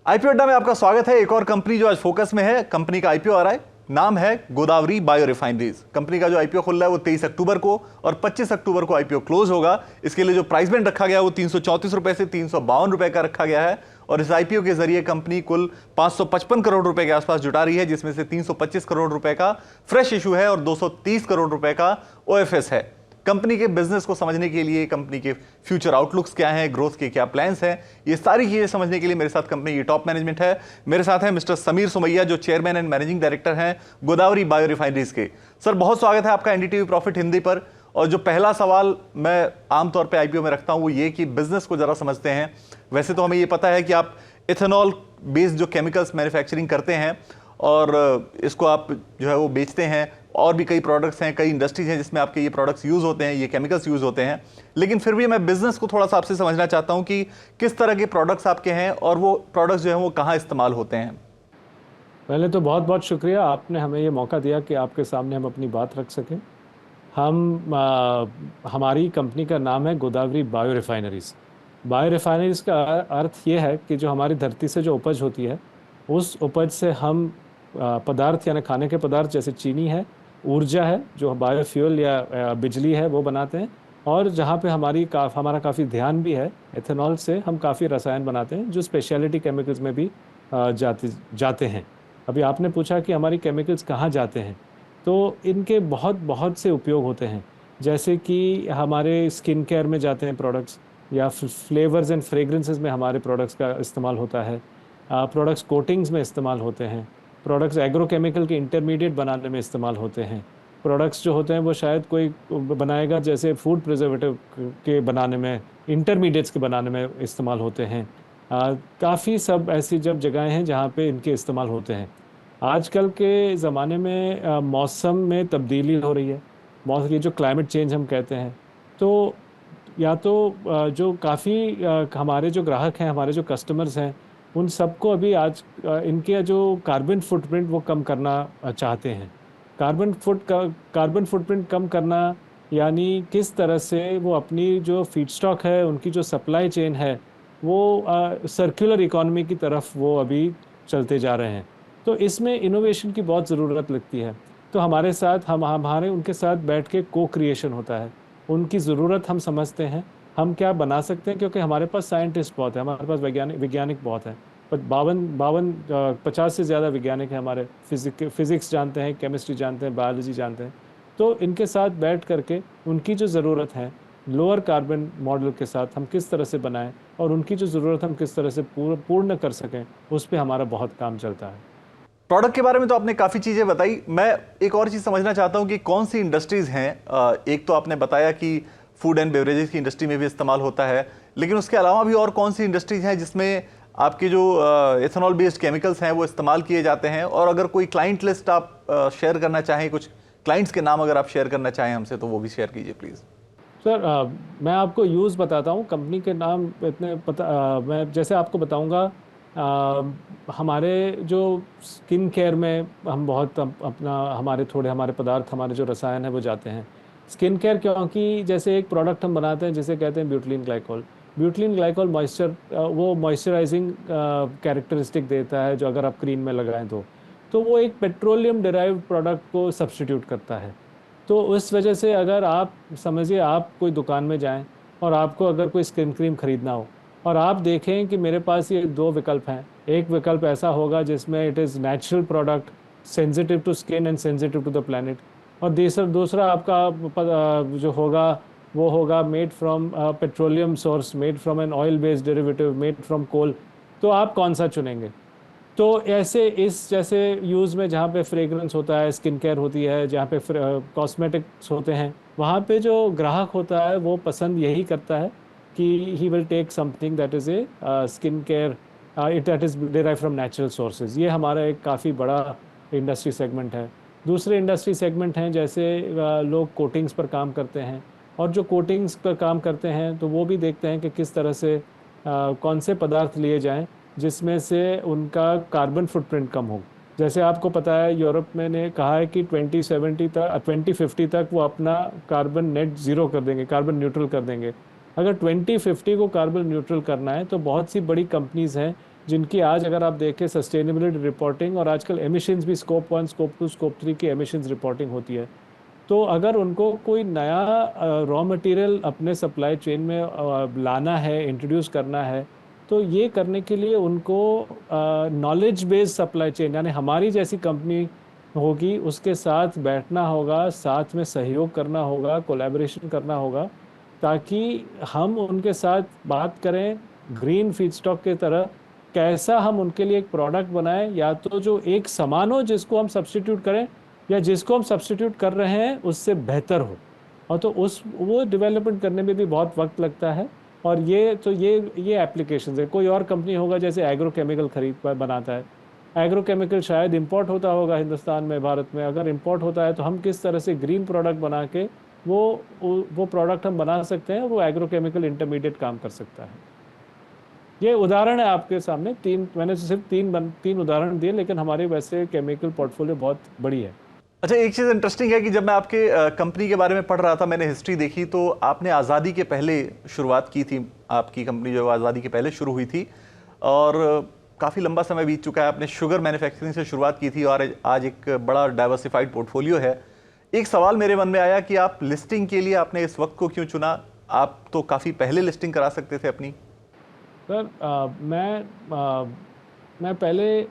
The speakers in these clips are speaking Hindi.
आईपीओ अड्डा में आपका स्वागत है। एक और कंपनी जो आज फोकस में है, कंपनी का आईपीओ आ रहा है, नाम है गोदावरी बायो रिफाइनरीज। कंपनी का जो आईपीओ खुल रहा है वो 23 अक्टूबर को और 25 अक्टूबर को आईपीओ क्लोज होगा। इसके लिए जो प्राइस बैंड रखा गया है वो 334 रुपए से 352 रुपए का रखा गया है और इस आईपीओ के जरिए कंपनी कुल 555 करोड़ रुपए के आसपास जुटा रही है, जिसमें से 325 करोड़ रुपए का फ्रेश इशू है और 230 करोड़ रुपए का ओएफएस है। कंपनी के बिजनेस को समझने के लिए, कंपनी के फ्यूचर आउटलुक्स क्या हैं, ग्रोथ के क्या प्लान्स हैं, ये सारी चीजें समझने के लिए मेरे साथ कंपनी की टॉप मैनेजमेंट है। मेरे साथ है मिस्टर समीर सुमैया, जो चेयरमैन एंड मैनेजिंग डायरेक्टर हैं गोदावरी बायो रिफाइनरीज के। सर, बहुत स्वागत है आपका एनडीटीवी प्रॉफिट हिंदी पर। और जो पहला सवाल मैं आमतौर पर आईपीओ में रखता हूं वो ये कि बिजनेस को जरा समझते हैं। वैसे तो हमें ये पता है कि आप इथेनॉल बेस्ड जो केमिकल्स मैन्युफैक्चरिंग करते हैं और इसको आप जो है वो बेचते हैं, और भी कई प्रोडक्ट्स हैं, कई इंडस्ट्रीज हैं जिसमें आपके ये प्रोडक्ट्स यूज होते हैं, ये केमिकल्स यूज होते हैं। लेकिन फिर भी मैं बिजनेस को थोड़ा सा आपसे समझना चाहता हूं कि किस तरह के प्रोडक्ट्स आपके हैं और वो प्रोडक्ट्स जो हैं वो कहाँ इस्तेमाल होते हैं। पहले तो बहुत बहुत शुक्रिया, आपने हमें ये मौका दिया कि आपके सामने हम अपनी बात रख सकें। हमारी कंपनी का नाम है Godavari bio refineries. Bio refineries का अर्थ ये है कि जो हमारी धरती से जो उपज होती है, उस उपज से हम पदार्थ यानी खाने के पदार्थ जैसे चीनी है, ऊर्जा है, जो बायोफ्यूल या बिजली है, वो बनाते हैं। और जहाँ पे हमारा काफ़ी ध्यान भी है, एथेनॉल से हम काफ़ी रसायन बनाते हैं जो स्पेशलिटी केमिकल्स में भी जाते हैं। अभी आपने पूछा कि हमारी केमिकल्स कहाँ जाते हैं, तो इनके बहुत बहुत से उपयोग होते हैं। जैसे कि हमारे स्किन केयर में जाते हैं प्रोडक्ट्स, या फ्लेवर्स एंड फ्रेगरेंसेस में हमारे प्रोडक्ट्स का इस्तेमाल होता है। प्रोडक्ट्स कोटिंग्स में इस्तेमाल होते हैं। प्रोडक्ट्स एग्रोकेमिकल के इंटरमीडिएट बनाने में इस्तेमाल होते हैं। प्रोडक्ट्स जो होते हैं वो शायद कोई बनाएगा जैसे फूड प्रिजर्वेटिव के बनाने में, इंटरमीडिएट्स के बनाने में इस्तेमाल होते हैं। काफ़ी सब ऐसी जब जगहें हैं जहाँ पे इनके इस्तेमाल होते हैं। आजकल के ज़माने में मौसम में तब्दीली हो रही है, मौसम, ये जो क्लाइमेट चेंज हम कहते हैं, तो या तो जो काफ़ी हमारे जो ग्राहक हैं, हमारे जो कस्टमर्स हैं, उन सबको अभी आज इनके जो कार्बन फुटप्रिंट वो कम करना चाहते हैं। कार्बन फुटप्रिंट कम करना यानी किस तरह से वो अपनी जो फीडस्टॉक है, उनकी जो सप्लाई चेन है, वो सर्कुलर इकोनॉमी की तरफ वो अभी चलते जा रहे हैं। तो इसमें इनोवेशन की बहुत ज़रूरत लगती है। तो हमारे साथ हमारे उनके साथ बैठ के को क्रिएशन होता है। उनकी ज़रूरत हम समझते हैं, हम क्या बना सकते हैं, क्योंकि हमारे पास साइंटिस्ट बहुत है, हमारे पास वैज्ञानिक बहुत है। पर 50 से ज़्यादा वैज्ञानिक हैं हमारे। फिज़िक्स जानते हैं, केमिस्ट्री जानते हैं, बायोलॉजी जानते हैं। तो इनके साथ बैठ करके उनकी जो ज़रूरत है लोअर कार्बन मॉडल के साथ हम किस तरह से बनाएं और उनकी जो ज़रूरत हम किस तरह से पूर्ण कर सकें, उस पर हमारा बहुत काम चलता है। प्रोडक्ट के बारे में तो आपने काफ़ी चीज़ें बताई। मैं एक और चीज़ समझना चाहता हूं कि कौन सी इंडस्ट्रीज़ हैं। एक तो आपने बताया कि फूड एंड बेवरेजेस की इंडस्ट्री में भी इस्तेमाल होता है, लेकिन उसके अलावा भी और कौन सी इंडस्ट्रीज़ हैं जिसमें आपके जो एथेनॉल बेस्ड केमिकल्स हैं वो इस्तेमाल किए जाते हैं। और अगर कोई क्लाइंट लिस्ट आप शेयर करना चाहें, कुछ क्लाइंट्स के नाम अगर आप शेयर करना चाहें हमसे, तो वो भी शेयर कीजिए प्लीज़। सर, मैं आपको यूज़ बताता हूँ, कंपनी के नाम इतने मैं जैसे आपको बताऊँगा। हमारे जो स्किन केयर में हम बहुत अपना हमारे पदार्थ, हमारे जो रसायन है वो जाते हैं स्किन केयर। क्योंकि जैसे एक प्रोडक्ट हम बनाते हैं जिसे कहते हैं ब्यूटिलीन ग्लाइकोल। ब्यूटिलीन ग्लाइकोल वो मॉइस्चराइजिंग कैरेक्टरिस्टिक देता है, जो अगर आप क्रीम में लगाएं तो वो एक पेट्रोलियम डिराइव्ड प्रोडक्ट को सब्स्टिट्यूट करता है। तो उस वजह से अगर आप समझिए, आप कोई दुकान में जाएं और आपको अगर कोई स्किन क्रीम खरीदना हो और आप देखें कि मेरे पास ये दो विकल्प हैं। एक विकल्प ऐसा होगा जिसमें it is natural product, sensitive to skin and sensitive to the planet. और दूसरा आपका जो होगा वो होगा made from petroleum source, made from an oil based derivative, made from coal. तो आप कौन सा चुनेंगे? तो ऐसे इस जैसे यूज़ में जहाँ पे फ्रेगरेंस होता है, स्किन केयर होती है, जहाँ पे कॉस्मेटिक्स होते हैं, वहाँ पे जो ग्राहक होता है वो पसंद यही करता है कि he will take something that is a skin care, it that is derive from natural sources. ये हमारा एक काफ़ी बड़ा इंडस्ट्री सेगमेंट है। दूसरे इंडस्ट्री सेगमेंट हैं जैसे लोग कोटिंग्स पर काम करते हैं, और जो कोटिंग्स पर काम करते हैं तो वो भी देखते हैं कि किस तरह से कौन से पदार्थ लिए जाएं जिसमें से उनका कार्बन फुटप्रिंट कम हो। जैसे आपको पता है, यूरोप में ने कहा है कि 2050 तक वो अपना कार्बन नेट ज़ीरो कर देंगे, कार्बन न्यूट्रल कर देंगे। अगर 2050 को कार्बन न्यूट्रल करना है तो बहुत सी बड़ी कंपनीज़ हैं जिनकी आज अगर आप देखें सस्टेनेबिलिटी रिपोर्टिंग और आजकल एमिशंस भी स्कोप 1, स्कोप 2, स्कोप 3 की एमिशंस रिपोर्टिंग होती है। तो अगर उनको कोई नया रॉ मटेरियल अपने सप्लाई चेन में लाना है, इंट्रोड्यूस करना है, तो ये करने के लिए उनको नॉलेज बेस्ड सप्लाई चेन यानी हमारी जैसी कंपनी होगी, उसके साथ बैठना होगा, साथ में सहयोग करना होगा, कोलैबोरेशन करना होगा, ताकि हम उनके साथ बात करें ग्रीन फीडस्टॉक की तरह कैसा हम उनके लिए एक प्रोडक्ट बनाएं, या तो जो एक समान हो जिसको हम सब्स्टिट्यूट करें, या जिसको हम सब्स्टिट्यूट कर रहे हैं उससे बेहतर हो। और तो उस वो डेवलपमेंट करने में भी बहुत वक्त लगता है। और ये एप्लीकेशन है। कोई और कंपनी होगा जैसे एग्रोकेमिकल बनाता है, एग्रोकेमिकल शायद इंपोर्ट होता होगा हिंदुस्तान में, भारत में अगर इंपोर्ट होता है तो हम किस तरह से ग्रीन प्रोडक्ट बना के वो प्रोडक्ट हम बना सकते हैं, वो एग्रोकेमिकल इंटरमीडिएट काम कर सकता है। ये उदाहरण है आपके सामने, मैंने सिर्फ तीन उदाहरण दिए, लेकिन हमारे वैसे केमिकल पोर्टफोलियो बहुत बड़ी है। अच्छा, एक चीज़ इंटरेस्टिंग है कि जब मैं आपके कंपनी के बारे में पढ़ रहा था, मैंने हिस्ट्री देखी, तो आपने आज़ादी के पहले शुरुआत की थी। आपकी कंपनी जो आज़ादी के पहले शुरू हुई थी और काफ़ी लंबा समय बीत चुका है। आपने शुगर मैन्युफैक्चरिंग से शुरुआत की थी और आज एक बड़ा डाइवर्सिफाइड पोर्टफोलियो है। एक सवाल मेरे मन में आया कि आप लिस्टिंग के लिए आपने इस वक्त को क्यों चुना? आप तो काफ़ी पहले लिस्टिंग करा सकते थे अपनी। सर, मैं पहले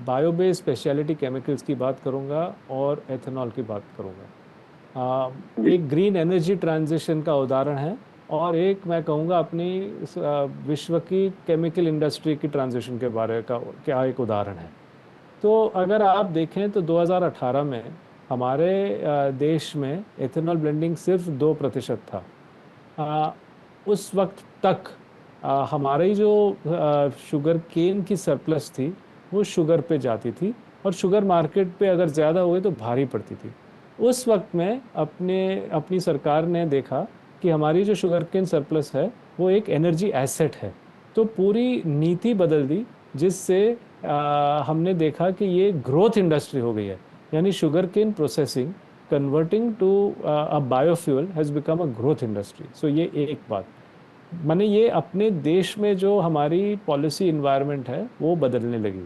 बायो बेस्ड स्पेशलिटी केमिकल्स की बात करूंगा और एथेनॉल की बात करूंगा। एक ग्रीन एनर्जी ट्रांजिशन का उदाहरण है, और एक मैं कहूँगा अपनी विश्व की केमिकल इंडस्ट्री की ट्रांजिशन के बारे का क्या एक उदाहरण है। तो अगर आप देखें तो 2018 में हमारे देश में एथेनॉल ब्लेंडिंग सिर्फ 2% था। उस वक्त तक हमारी जो शुगर केन की सरप्लस थी वो शुगर पे जाती थी, और शुगर मार्केट पे अगर ज़्यादा हुए तो भारी पड़ती थी। उस वक्त में अपनी सरकार ने देखा कि हमारी जो शुगर केन सरप्लस है वो एक एनर्जी एसेट है, तो पूरी नीति बदल दी, जिससे हमने देखा कि ये ग्रोथ इंडस्ट्री हो गई है। यानी sugar cane processing converting to a biofuel has become a growth industry. So ये एक बात माने, ये अपने देश में जो हमारी पॉलिसी इन्वायरमेंट है वो बदलने लगी।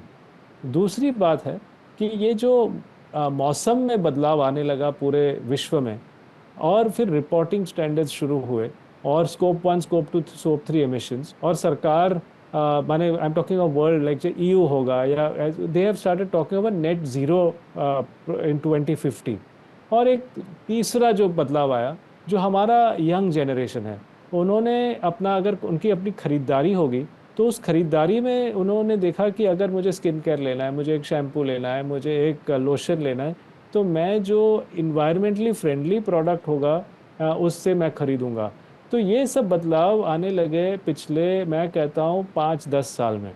दूसरी बात है कि ये जो मौसम में बदलाव आने लगा पूरे विश्व में, और फिर रिपोर्टिंग स्टैंडर्ड्स शुरू हुए, और स्कोप 1, स्कोप 2, स्कोप 3 एमिशंस, और सरकार माने I am talking of world, like जो EU होगा, या they have started talking about net zero in 2050। और एक तीसरा जो बदलाव आया, जो हमारा यंग जनरेशन है, उन्होंने अगर उनकी अपनी खरीदारी होगी, तो उस खरीदारी में उन्होंने देखा कि अगर मुझे स्किन केयर लेना है, मुझे एक शैम्पू लेना है, मुझे एक लोशन लेना है, तो मैं जो इन्वायरमेंटली फ्रेंडली प्रोडक्ट होगा उससे मैं खरीदूंगा। तो ये सब बदलाव आने लगे पिछले, मैं कहता हूँ 5-10 साल में।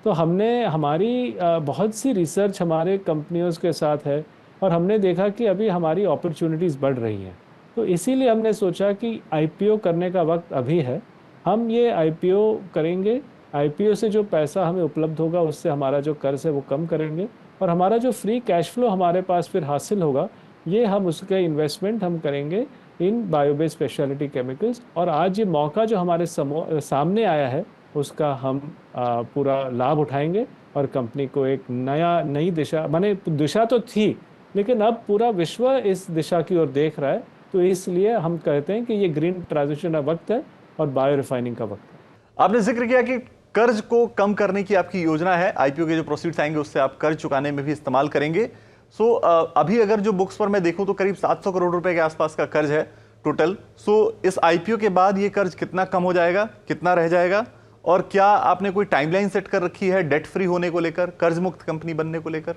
तो हमारी बहुत सी रिसर्च हमारे कंपनियों के साथ है, और हमने देखा कि अभी हमारी अपॉर्चुनिटीज़ बढ़ रही हैं। तो इसीलिए हमने सोचा कि IPO करने का वक्त अभी है। हम ये IPO करेंगे, IPO से जो पैसा हमें उपलब्ध होगा उससे हमारा जो कर्ज है वो कम करेंगे, और हमारा जो फ्री कैश फ्लो हमारे पास फिर हासिल होगा, ये हम उसके इन्वेस्टमेंट हम करेंगे इन बायोबेस्ड स्पेशलिटी केमिकल्स। और आज ये मौका जो हमारे सामने आया है उसका हम पूरा लाभ उठाएंगे, और कंपनी को एक नई दिशा, माने दिशा तो थी लेकिन अब पूरा विश्व इस दिशा की ओर देख रहा है, तो इसलिए हम कहते हैं कि ये ग्रीन ट्रांजिशन का वक्त है और बायो रिफाइनिंग का वक्त है। आपने जिक्र किया कि कर्ज को कम करने की आपकी योजना है, IPO के जो प्रोसीड्स आएंगे उससे आप कर्ज चुकाने में भी इस्तेमाल करेंगे। सो अभी अगर जो बुक्स पर मैं देखूं तो करीब 700 करोड़ रुपए के आसपास का कर्ज है टोटल। सो इस IPO के बाद ये कर्ज कितना कम हो जाएगा, कितना रह जाएगा, और क्या आपने कोई टाइमलाइन सेट कर रखी है डेट फ्री होने को लेकर, कर्ज मुक्त कंपनी बनने को लेकर?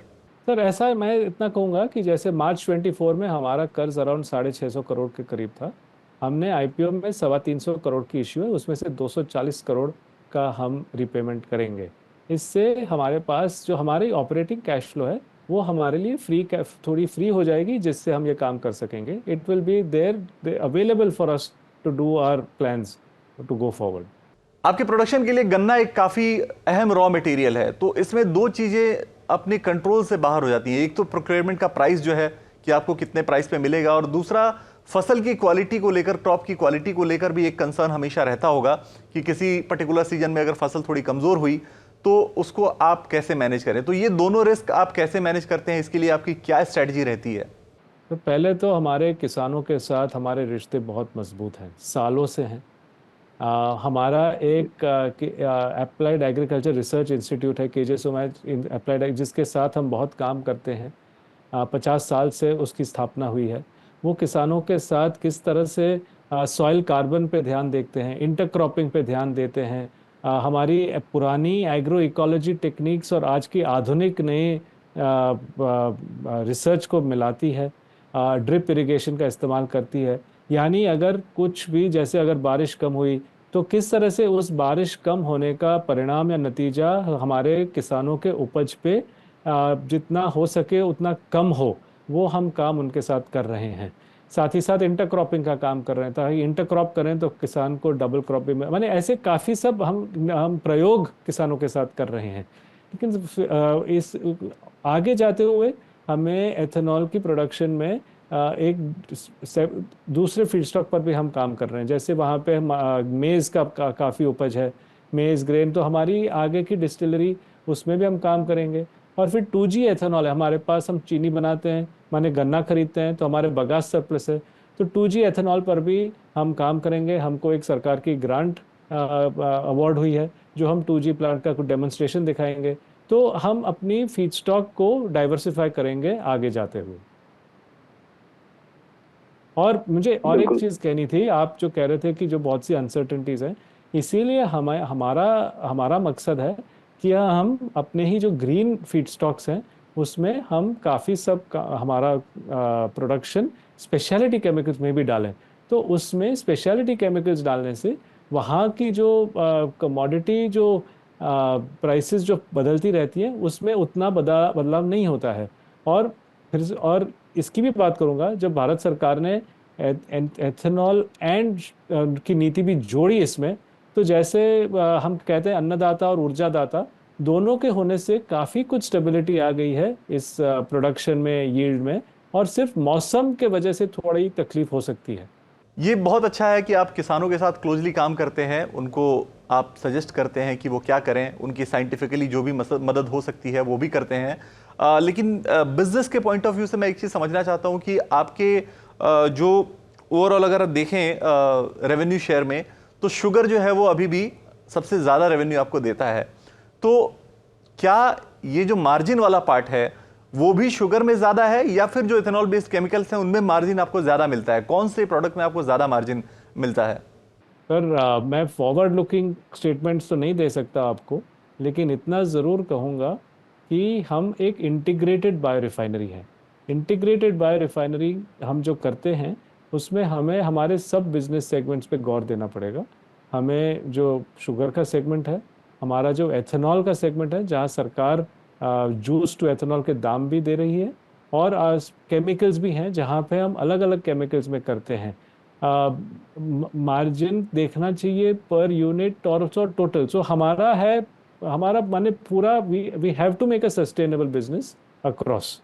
सर, ऐसा मैं इतना कहूँगा कि जैसे मार्च 24 में हमारा कर्ज अराउंड 650 करोड़ के करीब था। हमने IPO में 325 करोड़ की इश्यू है, उसमें से 240 करोड़ का हम रिपेमेंट करेंगे। इससे हमारे पास जो हमारी ऑपरेटिंग कैश फ्लो है वो हमारे लिए थोड़ी फ्री हो जाएगी, जिससे हम ये काम कर सकेंगे। It will be there available for us to do our plans to go forward. आपके प्रोडक्शन के लिए गन्ना एक काफी अहम रॉ मटेरियल है, तो इसमें दो चीजें अपने कंट्रोल से बाहर हो जाती हैं। एक तो प्रोक्योरमेंट का प्राइस जो है कि आपको कितने प्राइस पे मिलेगा, और दूसरा फसल की क्वालिटी को लेकर, क्रॉप की क्वालिटी को लेकर भी एक कंसर्न हमेशा रहता होगा कि किसी पर्टिकुलर सीजन में अगर फसल थोड़ी कमजोर हुई तो उसको आप कैसे मैनेज करें? तो ये दोनों रिस्क आप कैसे मैनेज करते हैं, इसके लिए आपकी क्या स्ट्रैटेजी रहती है? तो पहले तो हमारे किसानों के साथ हमारे रिश्ते बहुत मजबूत हैं, सालों से हैं। हमारा एक अप्लाइड एग्रीकल्चर रिसर्च इंस्टीट्यूट है, KJ सोमैच अप्लाइड, जिसके साथ हम बहुत काम करते हैं। 50 साल से उसकी स्थापना हुई है। वो किसानों के साथ किस तरह से सॉइल कार्बन पे ध्यान देते हैं, इंटरक्रॉपिंग पे ध्यान देते हैं, हमारी पुरानी एग्रो इकोलॉजी टेक्निक्स और आज की आधुनिक नए रिसर्च को मिलाती है, ड्रिप इरिगेशन का इस्तेमाल करती है। यानी अगर कुछ भी, जैसे अगर बारिश कम हुई तो किस तरह से उस बारिश कम होने का परिणाम या नतीजा हमारे किसानों के उपज पे जितना हो सके उतना कम हो, वो हम काम उनके साथ कर रहे हैं। साथ ही साथ इंटरक्रॉपिंग का काम कर रहे हैं, ताकि इंटरक्रॉप करें तो किसान को डबल क्रॉपिंग में, माने ऐसे काफ़ी सब हम प्रयोग किसानों के साथ कर रहे हैं। लेकिन इस आगे जाते हुए हमें एथेनॉल की प्रोडक्शन में दूसरे फीडस्टॉक पर भी हम काम कर रहे हैं। जैसे वहाँ पे मेज़ का काफ़ी उपज है, मेज़ ग्रेन, तो हमारी आगे की डिस्टिलरी उसमें भी हम काम करेंगे। और फिर 2G एथेनॉल है हमारे पास, हम चीनी बनाते हैं, माने गन्ना खरीदते हैं तो हमारे बगास सरप्लस है, तो 2G एथेनॉल पर भी हम काम करेंगे। हमको एक सरकार की ग्रांट अवार्ड हुई है, जो हम 2G प्लांट का कुछ डेमोन्स्ट्रेशन दिखाएंगे। तो हम अपनी फीडस्टॉक को डाइवर्सिफाई करेंगे आगे जाते हुए। और मुझे और एक चीज़ कहनी थी, आप जो कह रहे थे कि जो बहुत सी अनसर्टेनिटीज़ हैं, इसीलिए हमारा हमारा मकसद है कि हम अपने ही जो ग्रीन फीडस्टॉक्स हैं उसमें हम काफ़ी हमारा प्रोडक्शन स्पेशलिटी केमिकल्स में भी डालें। तो उसमें स्पेशलिटी केमिकल्स डालने से वहाँ की जो कमोडिटी जो प्राइसेस जो बदलती रहती हैं उसमें उतना बदलाव नहीं होता है। और इसकी भी बात करूंगा, जब भारत सरकार ने एथेनॉल एंड की नीति भी जोड़ी इसमें, तो जैसे हम कहते हैं अन्नदाता और ऊर्जादाता दोनों के होने से काफ़ी कुछ स्टेबिलिटी आ गई है इस प्रोडक्शन में, यील्ड में। और सिर्फ मौसम के वजह से थोड़ी तकलीफ हो सकती है। ये बहुत अच्छा है कि आप किसानों के साथ क्लोजली काम करते हैं, उनको आप सजेस्ट करते हैं कि वो क्या करें, उनकी साइंटिफिकली जो भी मदद हो सकती है वो भी करते हैं। लेकिन बिजनेस के पॉइंट ऑफ व्यू से मैं एक चीज़ समझना चाहता हूँ कि आपके जो ओवरऑल अगर आप देखें रेवेन्यू शेयर में, तो शुगर जो है वो अभी भी सबसे ज़्यादा रेवेन्यू आपको देता है। तो क्या ये जो मार्जिन वाला पार्ट है वो भी शुगर में ज़्यादा है, या फिर जो इथेनॉल बेस्ड केमिकल्स हैं उनमें मार्जिन आपको ज़्यादा मिलता है? कौन से प्रोडक्ट में आपको ज़्यादा मार्जिन मिलता है? सर, मैं फॉरवर्ड लुकिंग स्टेटमेंट्स तो नहीं दे सकता आपको, लेकिन इतना ज़रूर कहूँगा कि हम एक इंटीग्रेटेड बायो रिफाइनरी है। इंटीग्रेटेड बायो रिफाइनरी हम जो करते हैं उसमें हमें हमारे सब बिजनेस सेगमेंट्स पे गौर देना पड़ेगा। हमें जो शुगर का सेगमेंट है, हमारा जो एथेनॉल का सेगमेंट है, जहाँ सरकार जूस टू एथेनॉल के दाम भी दे रही है, और केमिकल्स भी हैं जहाँ पे हम अलग अलग केमिकल्स में करते हैं। मार्जिन देखना चाहिए पर यूनिट और टोटल। सो हमारा माने पूरा we have to make a sustainable business across.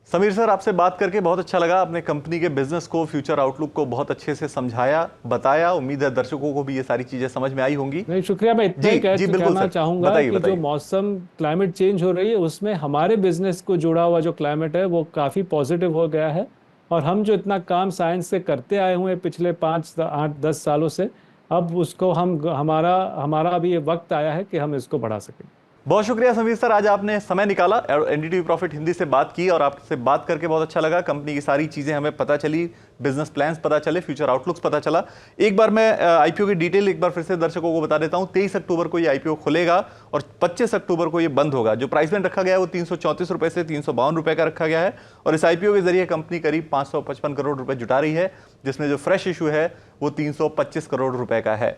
Sameer sir, आपसे बात करके बहुत अच्छा लगा। आपने कंपनी के बिजनेस को, फ्यूचर आउटलुक को बहुत अच्छे से समझाया, बताया। उम्मीद है दर्शकों को भी ये सारी चीजें समझ में आई होंगी। नहीं, शुक्रिया। मैं इतना कहना चाहूंगा कि जो मौसम, क्लाइमेट चेंज हो रही है, उसमें हमारे बिजनेस को जुड़ा हुआ जो क्लाइमेट है वो काफी पॉजिटिव हो गया है। और हम जो इतना काम साइंस से करते आए हुए पिछले 5, 8, 10 सालों से, अब उसको हमारा अभी ये वक्त आया है कि हम इसको बढ़ा सकें। बहुत शुक्रिया समीर सर, आज आपने समय निकाला और एनडीटीवी प्रॉफिट हिंदी से बात की, और आपसे बात करके बहुत अच्छा लगा। कंपनी की सारी चीज़ें हमें पता चली, बिजनेस प्लान्स पता चले, फ्यूचर आउटलुक्स पता चला। एक बार मैं आईपीओ की डिटेल एक बार फिर से दर्शकों को बता देता हूं। 23 अक्टूबर को ये आईपीओ खुलेगा और 25 अक्टूबर को ये बंद होगा। जो प्राइस बैंड रखा गया है वो 334 रुपए से 352 रुपए का रखा गया है, और इस आईपीओ के जरिए कंपनी करीब 555 करोड़ रुपए जुटा रही है, जिसमें जो फ्रेश इशू है वो 325 करोड़ रुपए का है।